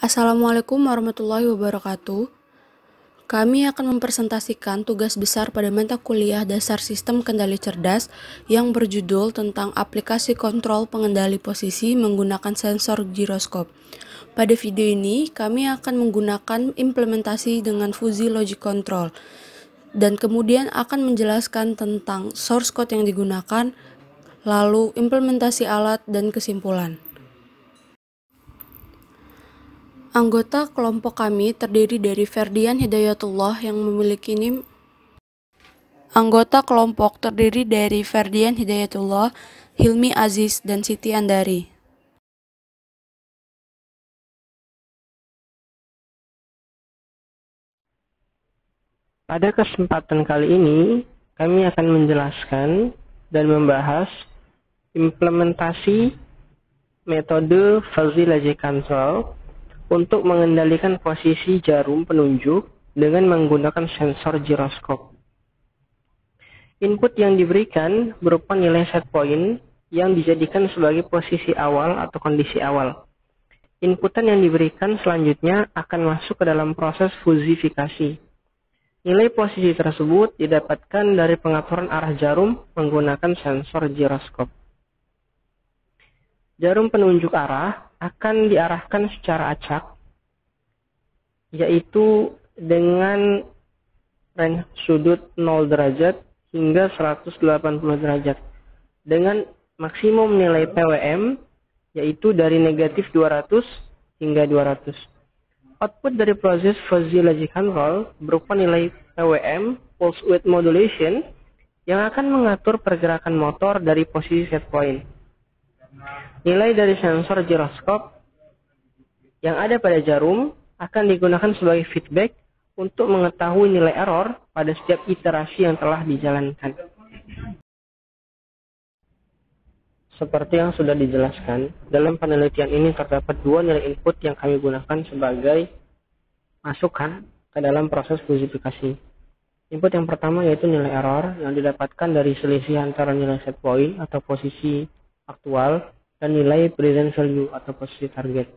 Assalamualaikum warahmatullahi wabarakatuh. Kami akan mempresentasikan tugas besar pada mata kuliah dasar sistem kendali cerdas yang berjudul tentang aplikasi kontrol pengendali posisi menggunakan sensor giroskop. Pada video ini, kami akan menggunakan implementasi dengan Fuzzy Logic Control dan kemudian akan menjelaskan tentang source code yang digunakan, lalu implementasi alat dan kesimpulan. Anggota kelompok kami terdiri dari Ferdian Hidayatullah yang memiliki NIM. Anggota kelompok terdiri dari Ferdian Hidayatullah, Hilmi Aziz, dan Siti Andari. Pada kesempatan kali ini, kami akan menjelaskan dan membahas implementasi metode Fuzzy Logic Control untuk mengendalikan posisi jarum penunjuk dengan menggunakan sensor giroskop. Input yang diberikan berupa nilai set point yang dijadikan sebagai posisi awal atau kondisi awal. Inputan yang diberikan selanjutnya akan masuk ke dalam proses fuzifikasi. Nilai posisi tersebut didapatkan dari pengaturan arah jarum menggunakan sensor giroskop. Jarum penunjuk arah akan diarahkan secara acak, yaitu dengan range sudut 0 derajat hingga 180 derajat, dengan maksimum nilai PWM, yaitu dari negatif 200 hingga 200. Output dari proses Fuzzy Logic Control berupa nilai PWM, Pulse Width Modulation, yang akan mengatur pergerakan motor dari posisi set point. Nilai dari sensor giroskop yang ada pada jarum akan digunakan sebagai feedback untuk mengetahui nilai error pada setiap iterasi yang telah dijalankan. Seperti yang sudah dijelaskan, dalam penelitian ini terdapat dua nilai input yang kami gunakan sebagai masukan ke dalam proses fuzifikasi. Input yang pertama yaitu nilai error yang didapatkan dari selisih antara nilai set point atau posisi aktual dan nilai present value atau posisi target.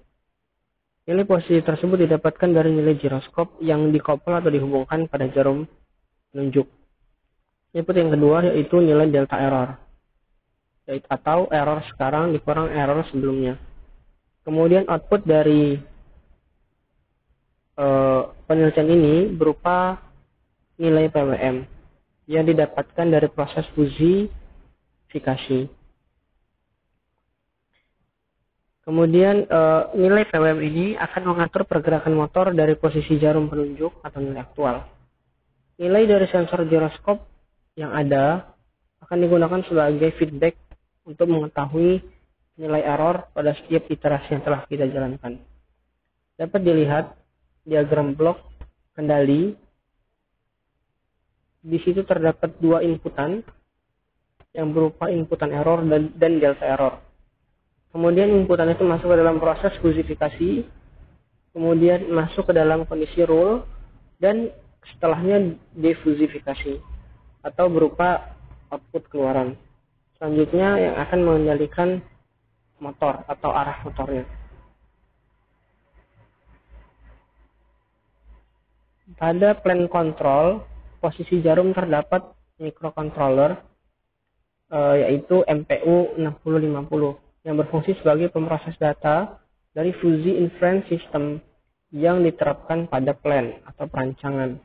Nilai posisi tersebut didapatkan dari nilai giroskop yang dikoppel atau dihubungkan pada jarum penunjuk. Input yang kedua yaitu nilai delta error, atau error sekarang dikurang error sebelumnya. Kemudian output dari penelitian ini berupa nilai PWM yang didapatkan dari proses fuzifikasi. Kemudian nilai PWM ini akan mengatur pergerakan motor dari posisi jarum penunjuk atau nilai aktual. Nilai dari sensor giroskop yang ada akan digunakan sebagai feedback untuk mengetahui nilai error pada setiap iterasi yang telah kita jalankan. Dapat dilihat diagram blok kendali. Di situ terdapat dua inputan yang berupa inputan error dan delta error. Kemudian inputan itu masuk ke dalam proses fuzifikasi, kemudian masuk ke dalam kondisi rule, dan setelahnya defuzifikasi atau berupa output keluaran. Selanjutnya yang akan mengendalikan motor atau arah motornya. Pada plan control, posisi jarum terdapat microcontroller yaitu MPU 6050 yang berfungsi sebagai pemroses data dari Fuzzy Inference System yang diterapkan pada plan atau perancangan.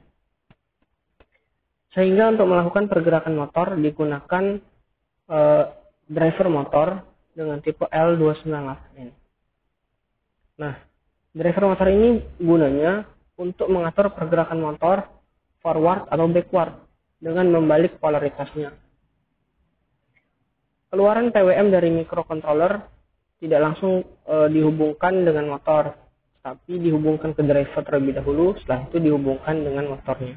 Sehingga untuk melakukan pergerakan motor digunakan driver motor dengan tipe L298N. Nah, driver motor ini gunanya untuk mengatur pergerakan motor forward atau backward dengan membalik polaritasnya. Keluaran PWM dari microcontroller tidak langsung dihubungkan dengan motor, tapi dihubungkan ke driver terlebih dahulu, setelah itu dihubungkan dengan motornya.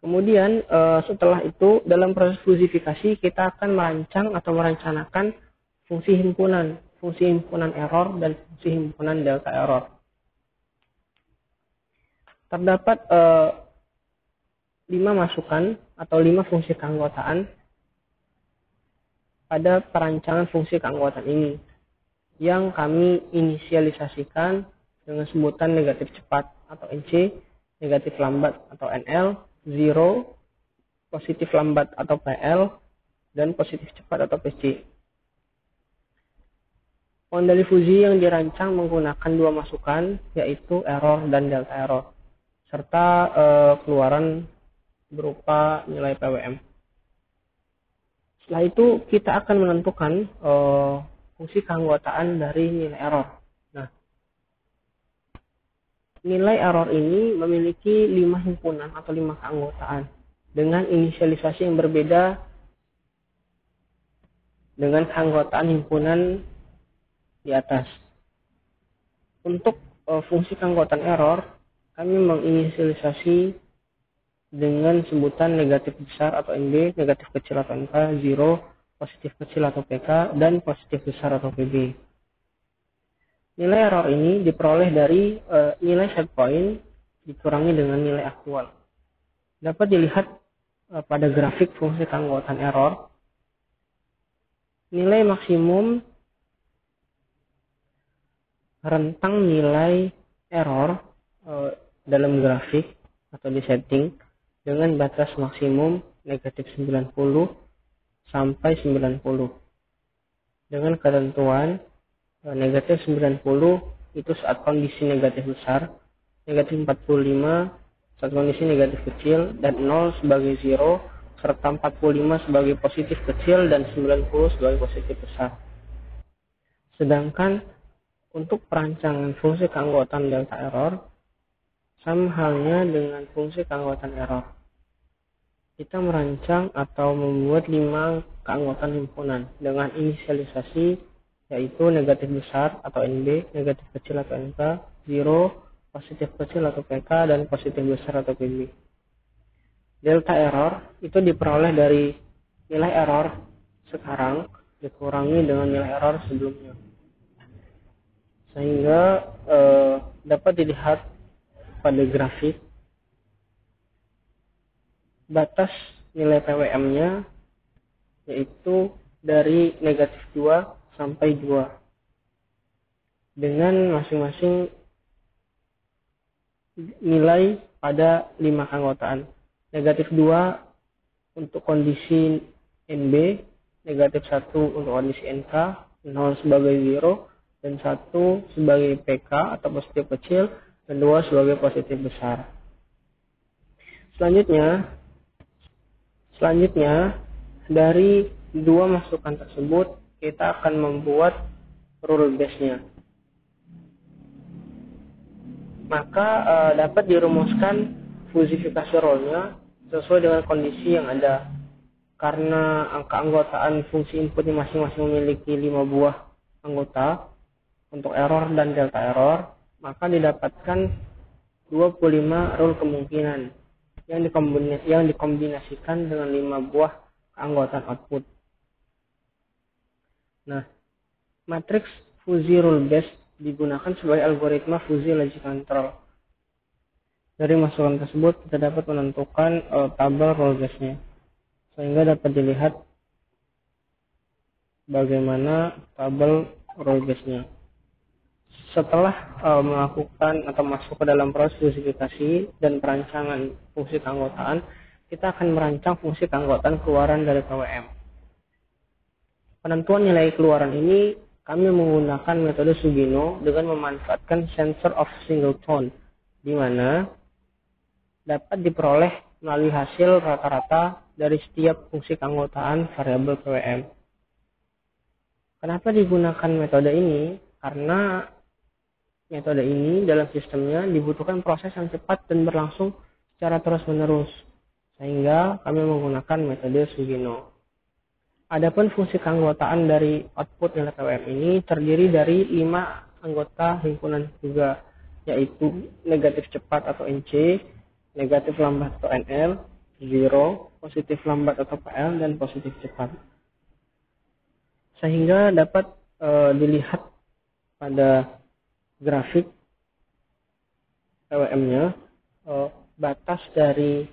Kemudian setelah itu dalam proses fuzifikasi kita akan merancang atau merencanakan fungsi himpunan error dan fungsi himpunan delta error. Terdapat 5 masukan atau 5 fungsi keanggotaan pada perancangan fungsi keanggotaan ini, yang kami inisialisasikan dengan sebutan negatif cepat atau NC, negatif lambat atau NL, zero, positif lambat atau PL, dan positif cepat atau PC. Model difusi yang dirancang menggunakan dua masukan, yaitu error dan delta error, serta keluaran berupa nilai PWM. Setelah itu kita akan menentukan fungsi keanggotaan dari nilai error. Nah, nilai error ini memiliki 5 himpunan atau 5 keanggotaan dengan inisialisasi yang berbeda dengan keanggotaan himpunan di atas. Untuk fungsi keanggotaan error, kami menginisialisasi dengan sebutan negatif besar atau NB, negatif kecil atau NK, zero, positif kecil atau PK, dan positif besar atau PB. Nilai error ini diperoleh dari nilai set point dikurangi dengan nilai aktual. Dapat dilihat pada grafik fungsi keanggotaan error. Nilai maksimum rentang nilai error dalam grafik atau di setting dengan batas maksimum negatif 90 sampai 90 dengan ketentuan negatif 90 itu saat kondisi negatif besar, negatif 45 saat kondisi negatif kecil, dan 0 sebagai zero, serta 45 sebagai positif kecil dan 90 sebagai positif besar. Sedangkan untuk perancangan fungsi keanggotaan delta error, sama halnya dengan fungsi keanggotaan error. Kita merancang atau membuat 5 keanggotaan himpunan dengan inisialisasi yaitu negatif besar atau NB, negatif kecil atau NK, zero, positif kecil atau PK, dan positif besar atau PB. Delta error itu diperoleh dari nilai error sekarang dikurangi dengan nilai error sebelumnya. Sehingga dapat dilihat pada grafik batas nilai PWM-nya yaitu dari negatif 2 sampai 2 dengan masing-masing nilai pada 5 keanggotaan. Negatif 2 untuk kondisi NB, negatif 1 untuk kondisi NK, 0 sebagai zero, dan 1 sebagai PK atau positif kecil, dan 2 sebagai positif besar. Selanjutnya dari dua masukan tersebut kita akan membuat rule base-nya. Maka dapat dirumuskan fusifikasi role-nya sesuai dengan kondisi yang ada. Karena keanggotaan fungsi inputnya masing-masing memiliki 5 buah anggota untuk error dan delta error, maka didapatkan 25 rule kemungkinan yang dikombinasikan dengan 5 buah keanggotaan output. Nah, matriks fuzzy rule base digunakan sebagai algoritma fuzzy logic control. Dari masukan tersebut kita dapat menentukan tabel rule base-nya, sehingga dapat dilihat bagaimana tabel rule base-nya. Setelah melakukan atau masuk ke dalam proses fusifikasi dan perancangan fungsi keanggotaan, kita akan merancang fungsi keanggotaan keluaran dari PWM. Penentuan nilai keluaran ini kami menggunakan metode Sugino dengan memanfaatkan sensor of singleton, di mana dapat diperoleh melalui hasil rata-rata dari setiap fungsi keanggotaan variabel PWM. Kenapa digunakan metode ini? Karena metode ini dalam sistemnya dibutuhkan proses yang cepat dan berlangsung secara terus-menerus, sehingga kami menggunakan metode Sugino. Adapun fungsi keanggotaan dari output nilai PWM ini terdiri dari 5 anggota himpunan juga, yaitu negatif cepat atau NC, negatif lambat atau NL, zero, positif lambat atau PL, dan positif cepat. Sehingga dapat dilihat pada grafik PWM-nya, batas dari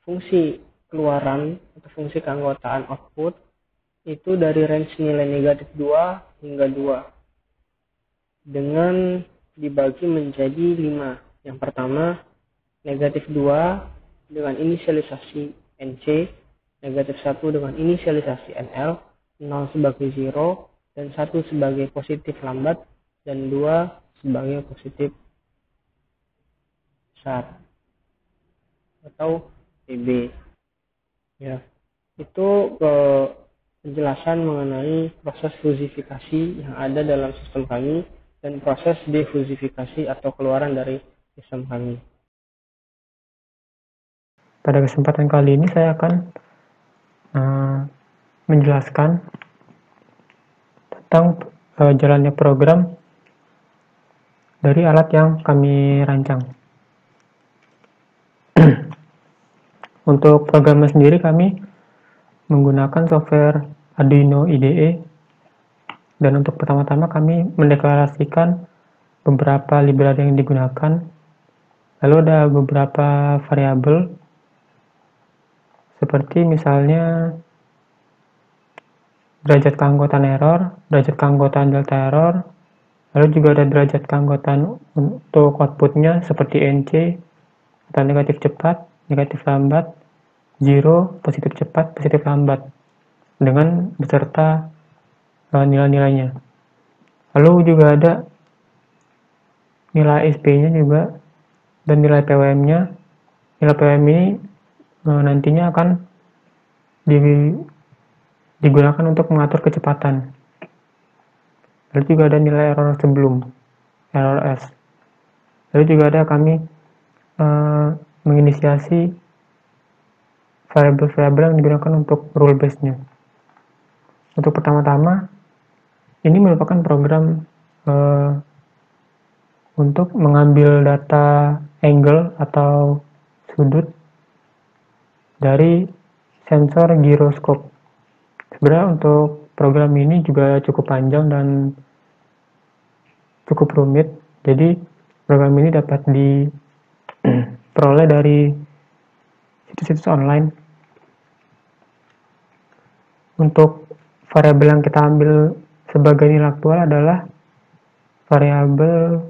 fungsi keluaran atau fungsi keanggotaan output itu dari range nilai negatif 2 hingga 2 dengan dibagi menjadi 5. Yang pertama, negatif 2 dengan inisialisasi NC, negatif 1 dengan inisialisasi NL, 0 sebagai 0, dan 1 sebagai positif lambat, dan 2 sebagai positif besar atau PB. Ya, itu penjelasan mengenai proses fusifikasi yang ada dalam sistem kami dan proses defusifikasi atau keluaran dari sistem kami. Pada kesempatan kali ini saya akan menjelaskan tentang jalannya program dari alat yang kami rancang. Untuk programnya sendiri kami menggunakan software Arduino IDE, dan untuk pertama-tama kami mendeklarasikan beberapa library yang digunakan. Lalu ada beberapa variabel seperti misalnya derajat keanggotaan error, derajat keanggotaan delta error, lalu juga ada derajat keanggotaan untuk outputnya seperti NC atau negatif cepat, negatif lambat, zero, positif cepat, positif lambat, dengan beserta nilai-nilainya. Lalu juga ada nilai SP-nya juga dan nilai PWM-nya. Nilai PWM ini nantinya akan digunakan untuk mengatur kecepatan. Lalu juga ada nilai error sebelum, error S. Lalu juga ada kami menginisiasi variabel-variabel yang digunakan untuk rule base-nya. Untuk pertama-tama, ini merupakan program untuk mengambil data angle atau sudut dari sensor gyroscope. Sebenarnya untuk program ini juga cukup panjang dan cukup rumit, jadi program ini dapat diperoleh dari situs-situs online. Untuk variabel yang kita ambil sebagai nilai aktual adalah variabel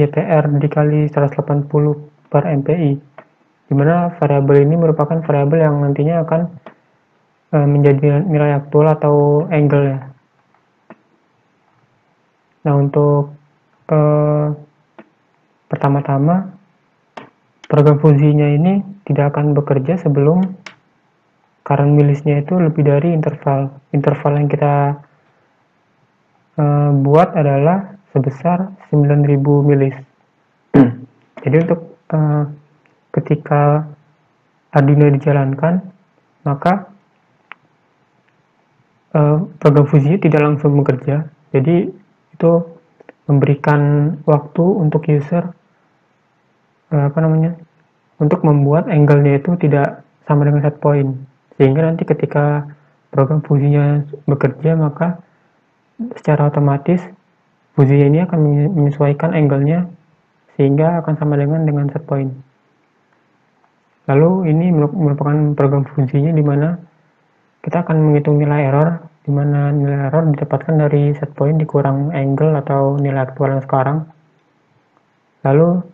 YTR dikali 180 per MPI, di mana variabel ini merupakan variabel yang nantinya akan menjadi nilai aktual atau angle ya. Nah, untuk pertama-tama program fusinya ini tidak akan bekerja sebelum current milisnya itu lebih dari interval. Interval yang kita buat adalah sebesar 9000 milis. Jadi untuk ketika Arduino dijalankan, maka program fusinya tidak langsung bekerja. Jadi itu memberikan waktu untuk user untuk membuat angle-nya itu tidak sama dengan set point, sehingga nanti ketika program fusinya bekerja, maka secara otomatis fusinya ini akan menyesuaikan angle-nya sehingga akan sama dengan set point. Lalu ini merupakan program fusinya di mana kita akan menghitung nilai error, di mana nilai error didapatkan dari set point dikurang angle atau nilai aktual yang sekarang. Lalu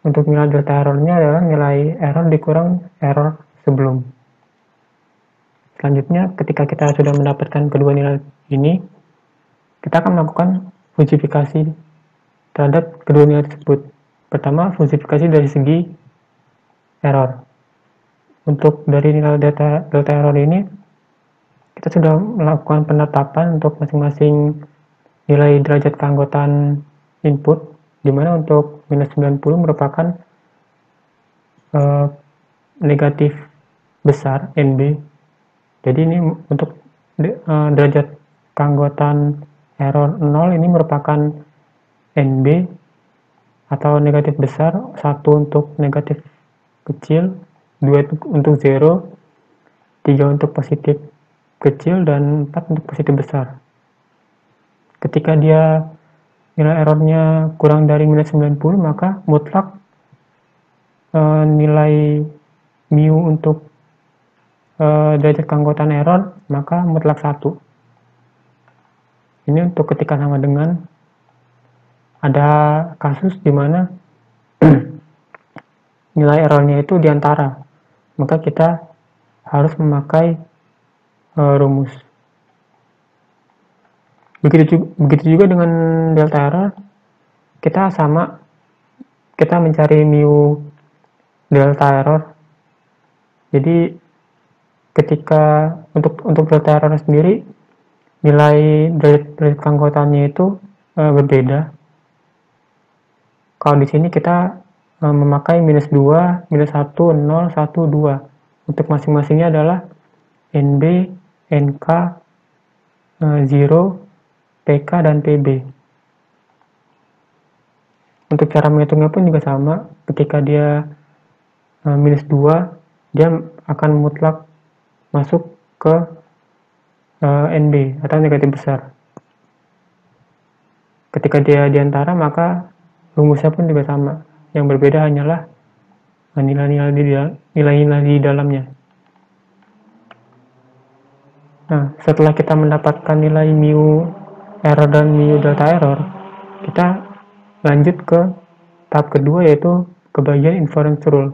untuk nilai delta errornya adalah nilai error dikurang error sebelum. Selanjutnya, ketika kita sudah mendapatkan kedua nilai ini, kita akan melakukan fusifikasi terhadap kedua nilai tersebut. Pertama, fusifikasi dari segi error. Untuk dari nilai delta error ini, kita sudah melakukan penetapan untuk masing-masing nilai derajat keanggotaan input, di mana untuk minus 90 merupakan negatif besar NB. Jadi ini untuk derajat keanggotaan error 0 ini merupakan NB atau negatif besar, 1 untuk negatif kecil, 2 untuk 0, 3 untuk positif kecil, dan 4 untuk positif besar. Ketika dia nilai errornya kurang dari minus 90, maka mutlak nilai mu untuk derajat keanggotaan error, maka mutlak 1. Ini untuk ketika sama dengan ada kasus di mana nilai errornya itu diantara, maka kita harus memakai rumus. Begitu juga dengan delta error, kita mencari mu delta error. Jadi ketika untuk delta error sendiri, nilai derajat keanggotaannya itu berbeda. Kalau di sini kita memakai -2, -1, 0, 1, 2. Untuk masing-masingnya adalah NB, NK, 0, PK, dan PB. Untuk cara menghitungnya pun juga sama. Ketika dia -2, dia akan mutlak masuk ke NB atau negatif besar. Ketika dia diantara, maka rumusnya pun juga sama. Yang berbeda hanyalah nilai-nilai di dalamnya. Nah, setelah kita mendapatkan nilai mu error dan mu delta error, kita lanjut ke tahap kedua, yaitu ke bagian inference rule.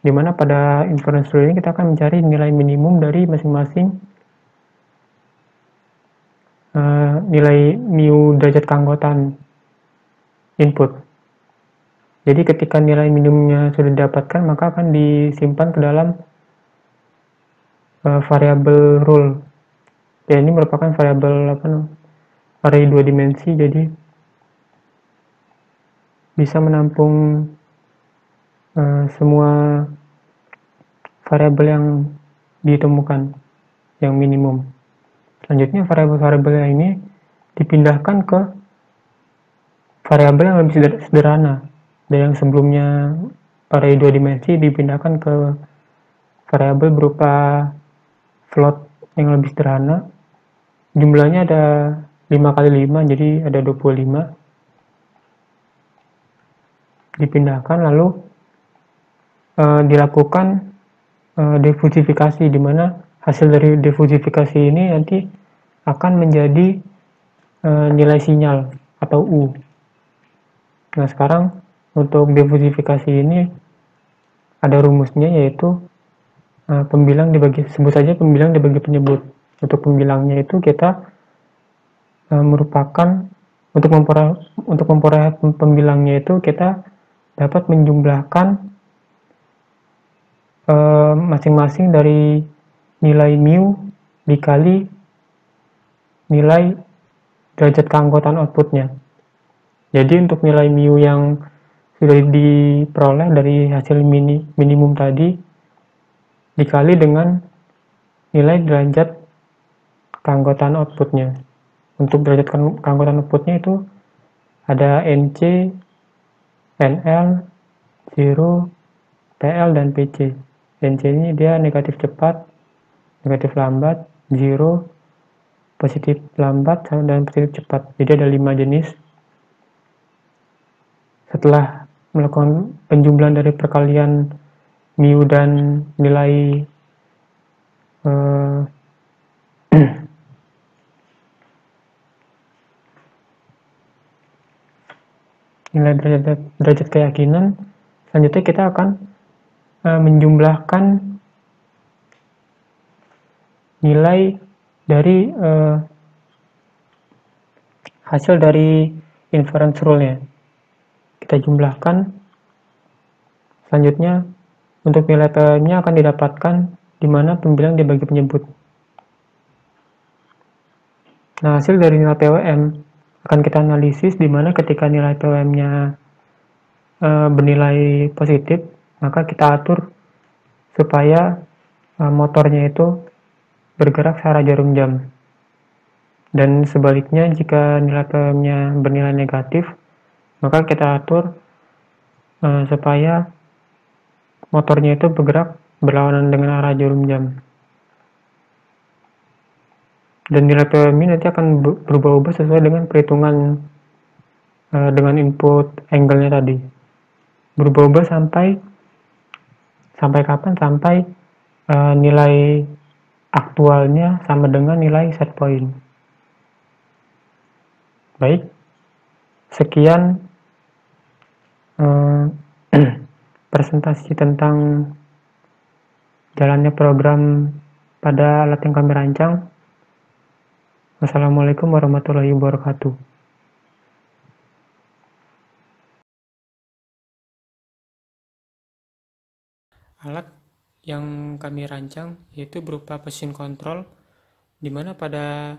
Dimana pada inference rule ini kita akan mencari nilai minimum dari masing-masing nilai mu derajat keanggotaan input. Jadi ketika nilai minimumnya sudah didapatkan, maka akan disimpan ke dalam variabel rule. Ya, ini merupakan variabel array 2 dimensi, jadi bisa menampung semua variabel yang ditemukan, yang minimum. Selanjutnya variabel-variabel ini dipindahkan ke variabel yang lebih sederhana. Dan yang sebelumnya array 2 dimensi dipindahkan ke variabel berupa float yang lebih sederhana. Jumlahnya ada 5 kali 5, jadi ada 25. Dipindahkan, lalu dilakukan difusifikasi, di mana hasil dari difusifikasi ini nanti akan menjadi nilai sinyal atau U. Nah, sekarang untuk difusifikasi ini ada rumusnya, yaitu pembilang sebut saja pembilang dibagi penyebut. Untuk pembilangnya itu kita merupakan untuk memperoleh pembilangnya itu kita dapat menjumlahkan masing-masing dari nilai mu dikali nilai derajat keanggotaan outputnya. Jadi untuk nilai mu yang sudah diperoleh dari hasil minimum tadi dikali dengan nilai derajat keanggotaan outputnya. Untuk derajat keanggotaan outputnya itu ada NC, NL, 0, PL, dan PC. NC ini dia negatif cepat, negatif lambat, 0, positif lambat, dan positif cepat. Jadi ada 5 jenis. Setelah melakukan penjumlahan dari perkalian mu dan nilai nilai derajat keyakinan, selanjutnya kita akan menjumlahkan nilai dari hasil dari inference rule-nya. Kita jumlahkan. Selanjutnya untuk nilai PWM-nya akan didapatkan di mana pembilang dibagi penyebut. Nah, hasil dari nilai PWM akan kita analisis, di mana ketika nilai PWM-nya bernilai positif, maka kita atur supaya motornya itu bergerak searah jarum jam. Dan sebaliknya, jika nilai PWM-nya bernilai negatif, maka kita atur supaya motornya itu bergerak berlawanan dengan arah jarum jam. Dan nilai PWM ini nanti akan berubah-ubah sesuai dengan perhitungan dengan input angle-nya tadi. Berubah-ubah sampai kapan? Sampai nilai aktualnya sama dengan nilai set point. Baik, sekian presentasi tentang jalannya program pada alat yang kami rancang. Wassalamualaikum warahmatullahi wabarakatuh. Alat yang kami rancang yaitu berupa position control, di mana pada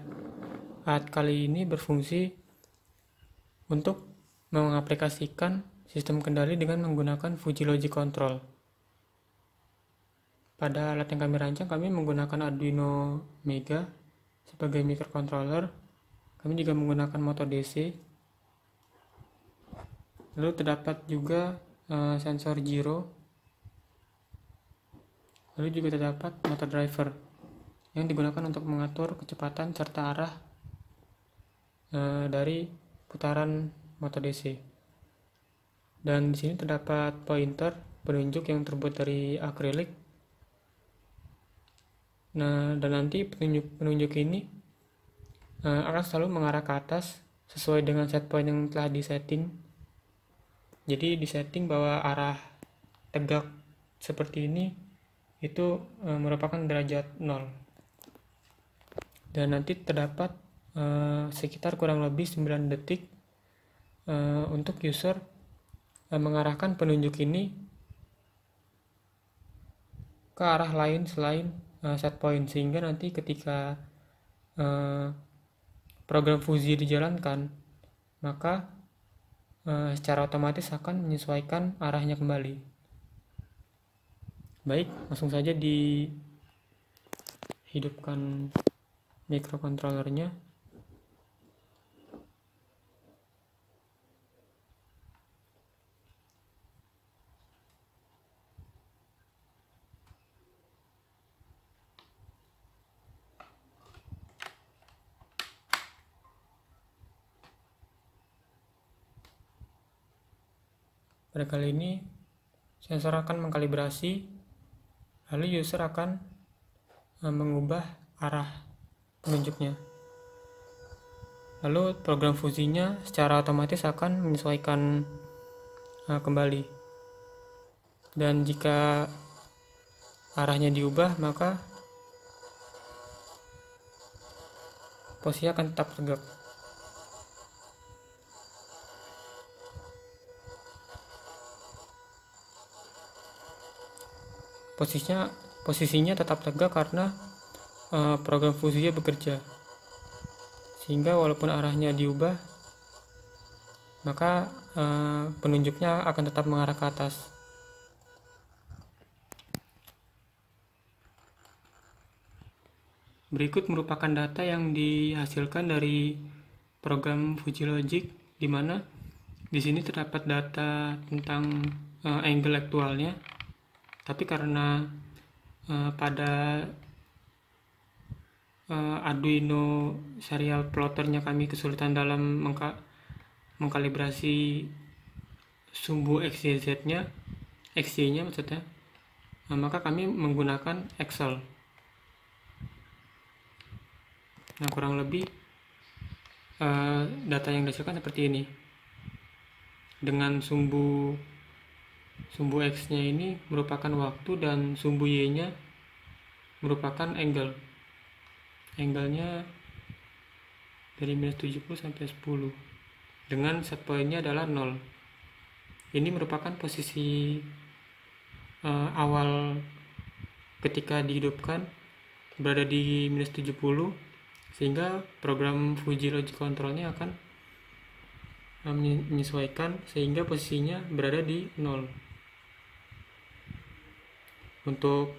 alat kali ini berfungsi untuk mengaplikasikan sistem kendali dengan menggunakan Fuji Logic Control. Pada alat yang kami rancang, kami menggunakan Arduino Mega sebagai microcontroller. Kami juga menggunakan motor DC. Lalu terdapat juga sensor gyro. Lalu juga terdapat motor driver yang digunakan untuk mengatur kecepatan serta arah dari putaran motor DC. Dan di sini terdapat pointer penunjuk yang terbuat dari akrilik. Nah, dan nanti penunjuk ini akan selalu mengarah ke atas sesuai dengan set point yang telah disetting. Jadi disetting bahwa arah tegak seperti ini itu merupakan derajat 0. Dan nanti terdapat sekitar kurang lebih 9 detik untuk user mengarahkan penunjuk ini ke arah lain selain set point, sehingga nanti ketika program Fuji dijalankan, maka secara otomatis akan menyesuaikan arahnya kembali. Baik, langsung saja dihidupkan microcontrollernya. Pada kali ini sensor akan mengkalibrasi, lalu user akan mengubah arah penunjuknya. Lalu program Fuji-nya secara otomatis akan menyesuaikan kembali. Dan jika arahnya diubah, maka posisi akan tetap tegak. Posisinya tetap tegak karena program Fuji bekerja, sehingga walaupun arahnya diubah, maka penunjuknya akan tetap mengarah ke atas. Berikut merupakan data yang dihasilkan dari program Fuji Logic, di mana di sini terdapat data tentang angle aktualnya. Tapi karena pada Arduino serial plotternya kami kesulitan dalam mengkalibrasi sumbu XY-nya maksudnya, maka kami menggunakan Excel. Nah, kurang lebih data yang dihasilkan seperti ini. Dengan sumbu X-nya ini merupakan waktu dan sumbu Y-nya merupakan angle. Angle-nya dari minus 70 sampai 10. Dengan set point-nya adalah 0. Ini merupakan posisi awal ketika dihidupkan, berada di minus 70, sehingga program Fuji Logic Control-nya akan menyesuaikan sehingga posisinya berada di 0. Untuk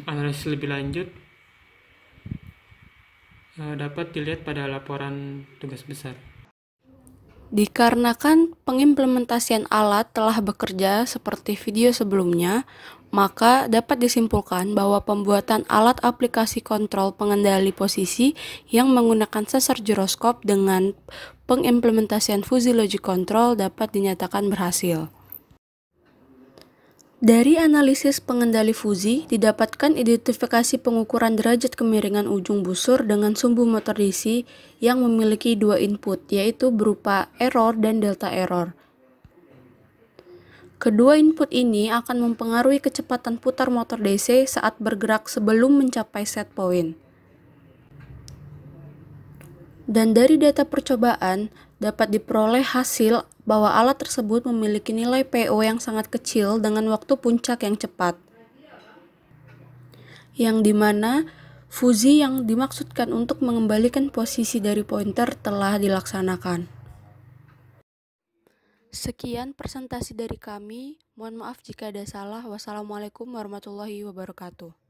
analisis lebih lanjut dapat dilihat pada laporan tugas besar. Dikarenakan pengimplementasian alat telah bekerja seperti video sebelumnya, maka dapat disimpulkan bahwa pembuatan alat aplikasi kontrol pengendali posisi yang menggunakan sensor giroskop dengan pengimplementasian Fuji Logic Control dapat dinyatakan berhasil. Dari analisis pengendali fusi, didapatkan identifikasi pengukuran derajat kemiringan ujung busur dengan sumbu motor DC yang memiliki dua input, yaitu berupa error dan delta error. Kedua input ini akan mempengaruhi kecepatan putar motor DC saat bergerak sebelum mencapai set point. Dan dari data percobaan, dapat diperoleh hasil bahwa alat tersebut memiliki nilai PO yang sangat kecil dengan waktu puncak yang cepat. Yang dimana fusi yang dimaksudkan untuk mengembalikan posisi dari pointer telah dilaksanakan. Sekian presentasi dari kami. Mohon maaf jika ada salah. Wassalamualaikum warahmatullahi wabarakatuh.